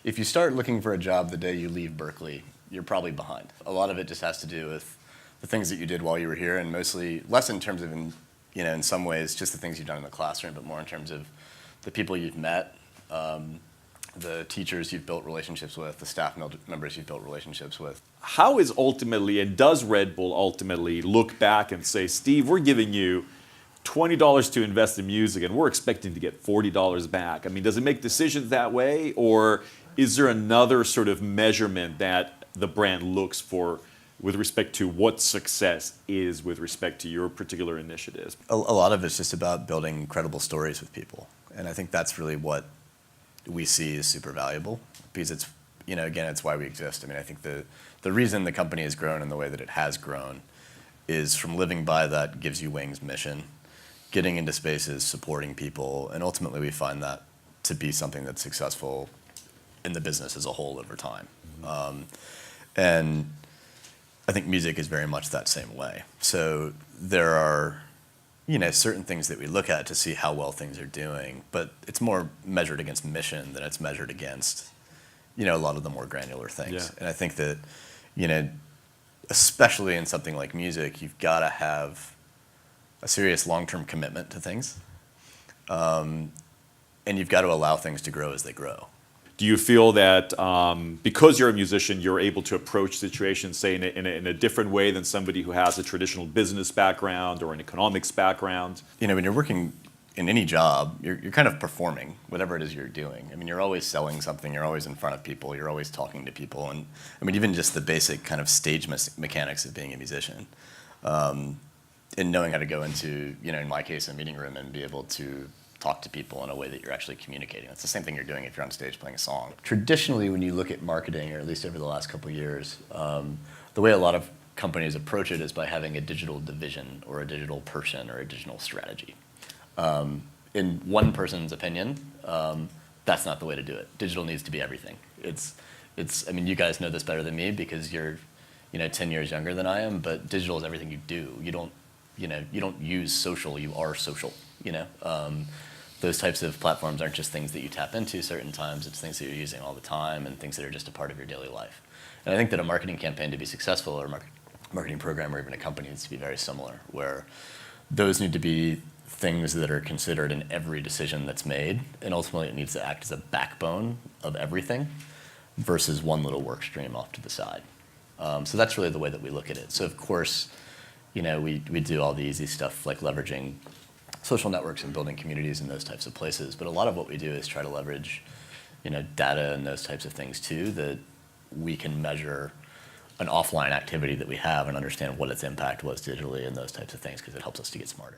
If you start looking for a job the day you leave Berklee, you're probably behind. A lot of it just has to do with the things that you did while you were here, and mostly less in terms of, in some ways, just the things you've done in the classroom, but more in terms of the people you've met, the teachers you've built relationships with, the staff members you've built relationships with. How is ultimately, and does Red Bull ultimately look back and say, Steve, we're giving you $20 to invest in music and we're expecting to get $40 back? I mean, does it make decisions that way, or is there another sort of measurement that the brand looks for with respect to what success is with respect to your particular initiatives? A lot of it's just about building credible stories with people. And I think that's really what we see is super valuable, because it's, again, it's why we exist. I mean, I think the reason the company has grown in the way that it has grown is from living by that gives you wings mission, getting into spaces, supporting people, and ultimately we find that to be something that's successful in the business as a whole over time. And I think music is very much that same way. So there are, certain things that we look at to see how well things are doing, but it's more measured against mission than it's measured against, a lot of the more granular things. Yeah. And I think that, especially in something like music, you've got to have a serious long-term commitment to things, and you've got to allow things to grow as they grow. Do you feel that because you're a musician, you're able to approach situations, say, in a different way than somebody who has a traditional business background or an economics background? When you're working in any job, you're kind of performing whatever it is you're doing. I mean, you're always selling something, you're always in front of people, you're always talking to people. And I mean, even just the basic kind of stage mechanics of being a musician, and knowing how to go into, in my case, a meeting room and be able to talk to people in a way that you're actually communicating. It's the same thing you're doing if you're on stage playing a song. Traditionally, when you look at marketing, or at least over the last couple of years, the way a lot of companies approach it is by having a digital division or a digital person or a digital strategy. In one person's opinion, that's not the way to do it. Digital needs to be everything. I mean, you guys know this better than me because you're 10 years younger than I am, but digital is everything you do. You don't use social, you are social, Those types of platforms aren't just things that you tap into certain times, it's things that you're using all the time and things that are just a part of your daily life. And I think that a marketing campaign to be successful, or a marketing program, or even a company, needs to be very similar, where those need to be things that are considered in every decision that's made, and ultimately it needs to act as a backbone of everything versus one little work stream off to the side. So that's really the way that we look at it. So of course, we do all the easy stuff like leveraging social networks and building communities in those types of places. But a lot of what we do is try to leverage, data and those types of things too, that we can measure an offline activity that we have and understand what its impact was digitally and those types of things, because it helps us to get smarter.